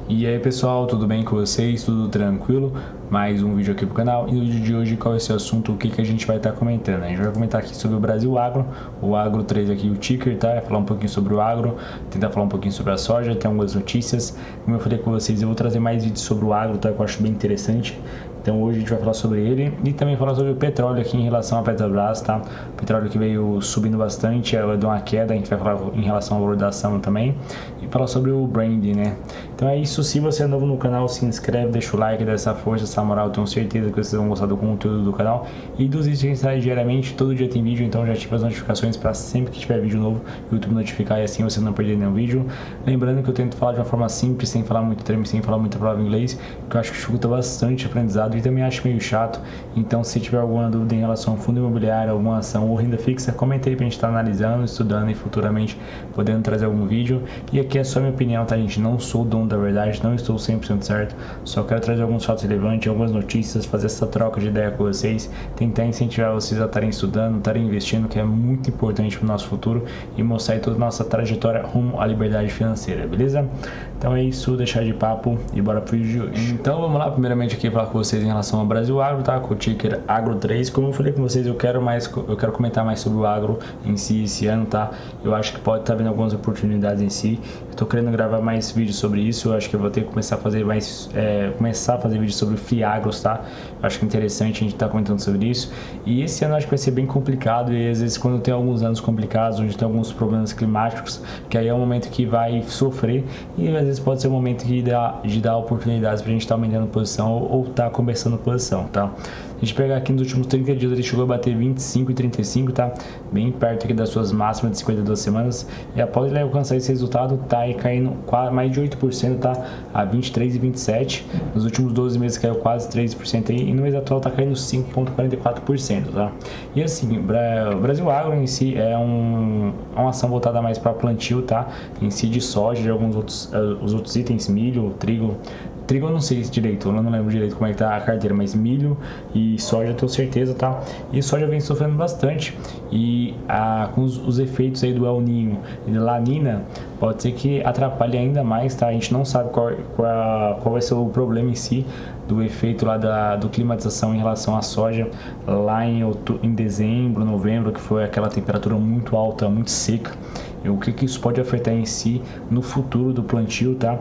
E aí pessoal, tudo bem com vocês? Tudo tranquilo? Mais um vídeo aqui pro canal. E no vídeo de hoje, qual é esse assunto? O que a gente vai estar comentando? A gente vai comentar aqui sobre o Brasil Agro, o Agro 3 aqui, o ticker, tá? Vai falar um pouquinho sobre o agro, tentar falar um pouquinho sobre a soja, tem algumas notícias. Como eu falei com vocês, eu vou trazer mais vídeos sobre o agro, tá? Que eu acho bem interessante. Então hoje a gente vai falar sobre ele e também falar sobre o petróleo aqui em relação à Petrobras, tá? O petróleo que veio subindo bastante, ela deu uma queda, a gente vai falar em relação ao valor da ação também e falar sobre o branding, né? Então é isso, se você é novo no canal, se inscreve, deixa o like, dá essa força, essa moral, eu tenho certeza que vocês vão gostar do conteúdo do canal e dos vídeos que a gente sai diariamente, todo dia tem vídeo, então já ativa as notificações para sempre que tiver vídeo novo, o YouTube notificar e assim você não perder nenhum vídeo. Lembrando que eu tento falar de uma forma simples, sem falar muito termo, sem falar muita palavra em inglês, que eu acho que dificulta bastante aprendizado e também acho meio chato. Então se tiver alguma dúvida em relação ao fundo imobiliário, alguma ação ou renda fixa, comenta aí pra gente estar analisando, estudando e futuramente podendo trazer algum vídeo. E aqui é só minha opinião, tá gente? Não sou o dono da verdade, não estou 100% certo, só quero trazer alguns fatos relevantes, algumas notícias, fazer essa troca de ideia com vocês, tentar incentivar vocês a estarem estudando, estarem investindo, que é muito importante para o nosso futuro e mostrar aí toda a nossa trajetória rumo à liberdade financeira, beleza? Então é isso, deixar de papo e bora pro vídeo de hoje. Então vamos lá, primeiramente aqui falar com vocês em relação ao Brasil Agro, tá? Com o ticker Agro 3. Como eu falei com vocês, eu quero comentar mais sobre o agro em si esse ano, tá? Eu acho que pode estar vendo algumas oportunidades em si. Eu tô querendo gravar mais vídeos sobre isso. Eu acho que eu vou ter que começar a fazer vídeos sobre FIAGROS, tá? Eu acho que é interessante a gente estar comentando sobre isso. E esse ano eu acho que vai ser bem complicado e às vezes quando tem alguns anos complicados, onde tem alguns problemas climáticos, que aí é um momento que vai sofrer e às vezes pode ser um momento de dar oportunidades pra gente estar aumentando posição ou estar começando posição, tá? A gente pegar aqui nos últimos 30 dias, ele chegou a bater 25 e 35, tá? Bem perto aqui das suas máximas de 52 semanas. E após ele alcançar esse resultado, tá aí caindo mais de 8%, tá? A 23 e 27. Nos últimos 12 meses caiu quase 3% aí. E no mês atual tá caindo 5,44%, tá? E assim, o Brasil Agro em si é uma ação voltada mais para plantio, tá? Em si de soja, de alguns outros, os outros itens, milho, trigo. Trigo eu não sei direito, eu não lembro direito como é que tá a carteira, mas milho e soja eu tenho certeza, tá? E soja vem sofrendo bastante e com os efeitos aí do El Niño e da La Nina, pode ser que atrapalhe ainda mais, tá? A gente não sabe qual vai ser o problema em si do efeito lá do climatização em relação à soja lá em dezembro, novembro, que foi aquela temperatura muito alta, muito seca. E o que isso pode afetar em si no futuro do plantio, tá?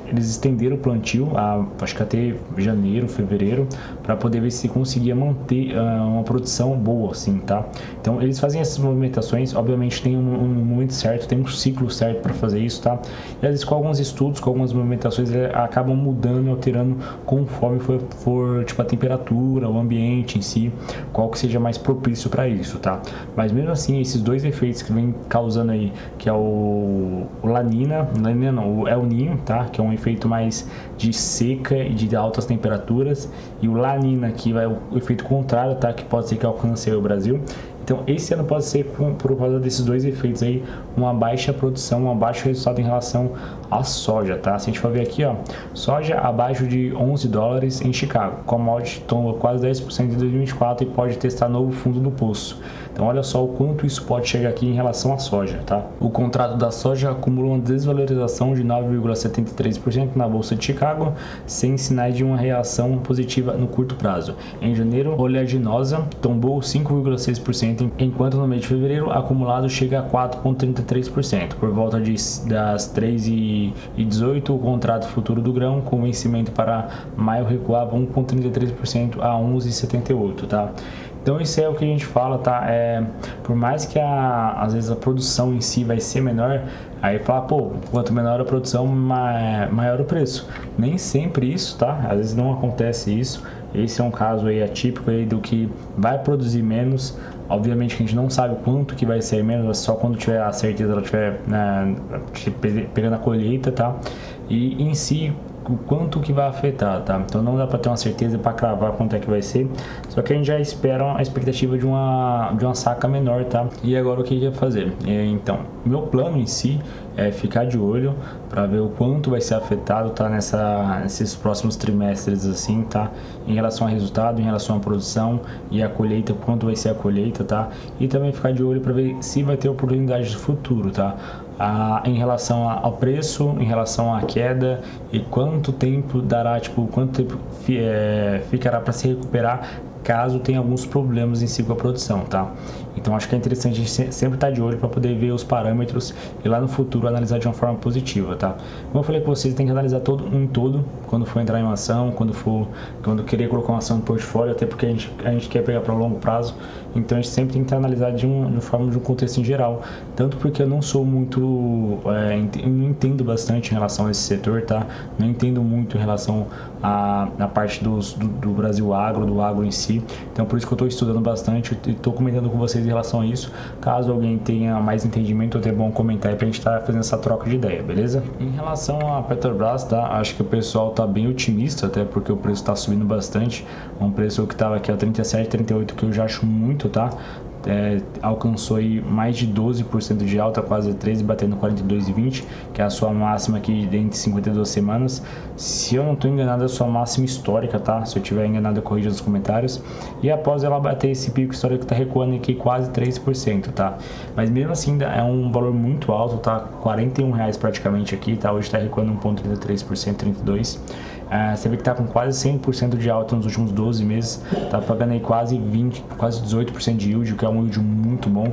Eles estenderam o plantio, acho que até janeiro, fevereiro, para poder ver se conseguia manter uma produção boa, assim, tá? Então eles fazem essas movimentações, obviamente tem um momento certo, tem um ciclo certo para fazer isso, tá? E às vezes com alguns estudos, com algumas movimentações, acabam mudando e alterando conforme for tipo a temperatura, o ambiente em si, qual que seja mais propício para isso, tá? Mas mesmo assim, esses dois efeitos que vem causando aí, que é o La Nina, não, o El Niño, tá? Que é um efeito mais de seca e de altas temperaturas, e o La Nina, que vai o efeito contrário, tá? Que pode ser que alcance o Brasil. Então esse ano pode ser por causa desses dois efeitos aí, uma baixa produção, um baixo resultado em relação à soja, tá? Se a gente for ver aqui, ó, soja abaixo de 11 dólares em Chicago, commodity tomba quase 10% em 2024 e pode testar novo fundo do poço. Então olha só o quanto isso pode chegar aqui em relação à soja, tá? O contrato da soja acumula uma desvalorização de 9,73% na bolsa de Chicago, sem sinais de uma reação positiva no curto prazo. Em janeiro, oleaginosa tombou 5,6%, enquanto no mês de fevereiro acumulado chega a 4,33%. Por volta das 3h18, o contrato futuro do grão com vencimento para maio recuava 1,33% a 11,78%, tá? Então isso é o que a gente fala, tá? Por mais que às vezes a produção em si vai ser menor, aí fala, pô, quanto menor a produção, maior o preço. Nem sempre isso, tá? Às vezes não acontece isso. Esse é um caso aí atípico aí do que vai produzir menos. Obviamente que a gente não sabe quanto que vai ser menos, só quando tiver a certeza, ela tiver pegando a colheita, tá? E em si, o quanto que vai afetar, tá? Então não dá para ter uma certeza para cravar quanto é que vai ser, só que a gente já espera a expectativa de uma saca menor, tá? E agora o que vai fazer? Então, meu plano em si é ficar de olho para ver o quanto vai ser afetado, tá? Nesses próximos trimestres, assim, tá? Em relação ao resultado, em relação à produção e a colheita, quanto vai ser a colheita, tá? E também ficar de olho para ver se vai ter oportunidade de futuro, tá? em relação ao preço, em relação à queda e quanto tempo dará, quanto tempo ficará para se recuperar caso tenha alguns problemas em si com a produção, tá? Então acho que é interessante a gente sempre estar de olho para poder ver os parâmetros e lá no futuro analisar de uma forma positiva, tá? Como eu falei com vocês, tem que analisar todo quando for entrar em uma ação, quando querer colocar uma ação no portfólio, até porque a gente quer pegar para longo prazo. Então a gente sempre tem que analisar de forma de um contexto em geral, tanto porque eu não sou muito, não entendo bastante em relação a esse setor, tá? Não entendo muito em relação à parte do Brasil Agro, do agro em si. Então por isso que eu estou estudando bastante e estou comentando com vocês em relação a isso. Caso alguém tenha mais entendimento, é bom comentar aí pra gente estar fazendo essa troca de ideia, beleza? Em relação à Petrobras, tá? Acho que o pessoal tá bem otimista, até porque o preço está subindo bastante. Um preço que estava aqui a 37, 38, que eu já acho muito, tá? Alcançou aí mais de 12% de alta, quase 13, batendo 42,20, que é a sua máxima aqui dentro de 52 semanas. Se eu não estou enganado, é a sua máxima histórica, tá? Se eu tiver enganado, corrija nos comentários. E após ela bater esse pico histórico, está recuando aqui quase 3%, tá? Mas mesmo assim, ainda é um valor muito alto, tá? R$41 praticamente aqui, tá? Hoje está recuando 1,33%, 32%. Você vê que está com quase 100% de alta nos últimos 12 meses, está pagando aí quase 18% de yield, o que é um yield muito bom,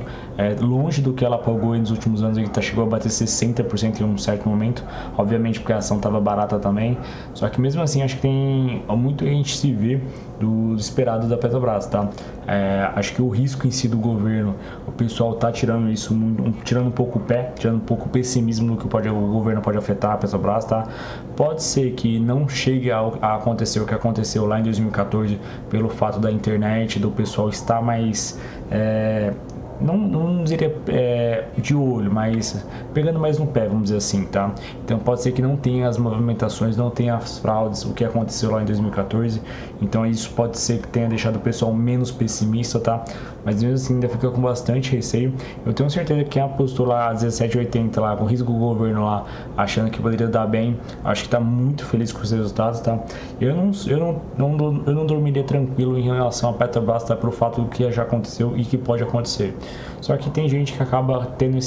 longe do que ela pagou nos últimos anos, que chegou a bater 60% em um certo momento, obviamente porque a ação estava barata também, só que mesmo assim acho que tem muito a gente se vê do esperado da Petrobras, tá? Acho que o risco em si do governo, o pessoal tá tirando isso, tirando um pouco o pé, tirando um pouco o pessimismo no que o governo pode afetar a Petrobras, tá? Pode ser que não chegue a acontecer o que aconteceu lá em 2014 pelo fato da internet, do pessoal estar mais não diria de olho, mas pegando mais no pé, vamos dizer assim, tá? Então pode ser que não tenha as movimentações, não tenha as fraudes, o que aconteceu lá em 2014. Então isso pode ser que tenha deixado o pessoal menos pessimista, tá? Mas mesmo assim ainda fica com bastante receio. Eu tenho certeza que quem apostou lá a 17,80 lá, com risco do governo lá, achando que poderia dar bem, acho que tá muito feliz com os resultados, tá? Eu não dormiria tranquilo em relação a Petrobras, tá? Pelo fato do que já aconteceu e que pode acontecer. Só que tem gente que acaba tendo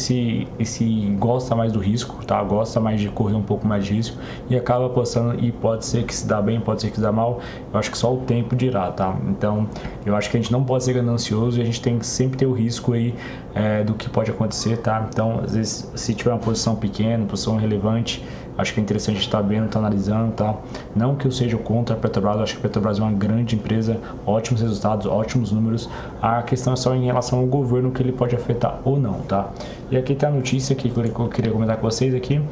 gosta mais do risco, tá? Gosta mais de correr um pouco mais de risco e acaba apostando, e pode ser que se dá bem, pode ser que se dá mal. Eu acho que só o tempo dirá, tá? Então, eu acho que a gente não pode ser ganancioso e a gente tem que sempre ter o risco aí do que pode acontecer, tá? Então, às vezes, se tiver uma posição pequena, posição relevante, acho que é interessante estar vendo, estar analisando, tá? Não que eu seja contra a Petrobras, acho que a Petrobras é uma grande empresa, ótimos resultados, ótimos números. A questão é só em relação ao governo, que ele pode afetar ou não, tá? E aqui tá a notícia que eu queria comentar com vocês aqui.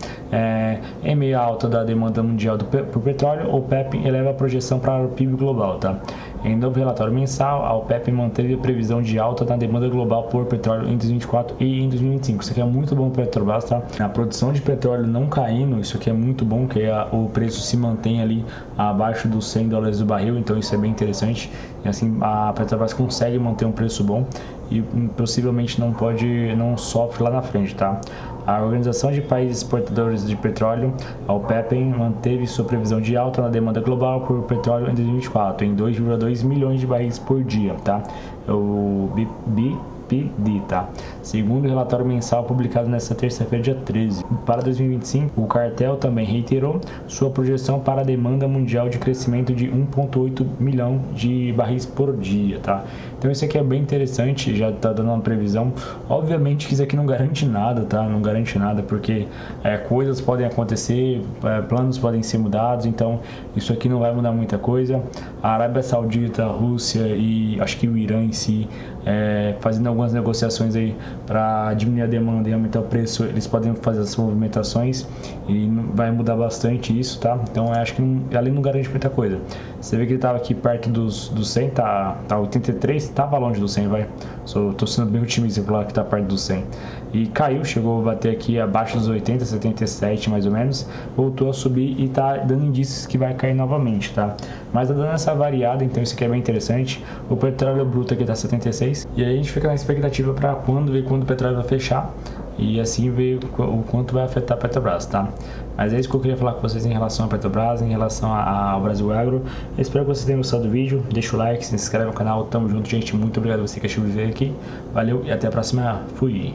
Em meio à alta da demanda mundial por petróleo, o OPEP eleva a projeção para o PIB global, tá? Em novo relatório mensal, a OPEP manteve a previsão de alta na demanda global por petróleo em 2024 e em 2025. Isso aqui é muito bom para a Petrobras, tá? A produção de petróleo não caindo, isso aqui é muito bom, que o preço se mantém ali abaixo dos $100 do barril, então isso é bem interessante. E assim a Petrobras consegue manter um preço bom e possivelmente não sofre lá na frente, tá? A Organização de Países Exportadores de Petróleo, a OPEP, manteve sua previsão de alta na demanda global por petróleo em 2024 em 2,2 milhões de barris por dia, tá? O BPD, tá? Segundo o relatório mensal publicado nesta terça-feira, dia 13. Para 2025, o cartel também reiterou sua projeção para a demanda mundial de crescimento de 1,8 milhão de barris por dia, tá? Então isso aqui é bem interessante, já tá dando uma previsão. Obviamente que isso aqui não garante nada, tá? Não garante nada, porque coisas podem acontecer, planos podem ser mudados, então isso aqui não vai mudar muita coisa. A Arábia Saudita, a Rússia e acho que o Irã em si, fazendo algumas negociações aí para diminuir a demanda e aumentar o preço, eles podem fazer essas movimentações e vai mudar bastante isso, tá? Então eu acho que ali não garante muita coisa. Você vê que ele estava aqui perto dos 100, tá 83, tava longe do 100, vai. Tô sendo bem otimista por lá que tá perto do 100. E caiu, chegou a bater aqui abaixo dos 80, 77 mais ou menos, voltou a subir e tá dando indícios que vai cair novamente, tá? Mas tá dando essa variada, então isso aqui é bem interessante. O petróleo bruto aqui tá 76, e aí a gente fica na expectativa para ver quando o petróleo vai fechar e assim ver o quanto vai afetar a Petrobras, tá? Mas é isso que eu queria falar com vocês em relação à Petrobras, em relação ao Brasil Agro. Eu espero que vocês tenham gostado do vídeo, deixa o like, se inscreve no canal, tamo junto, gente, muito obrigado a você que assistiu o vídeo aqui, valeu e até a próxima, fui!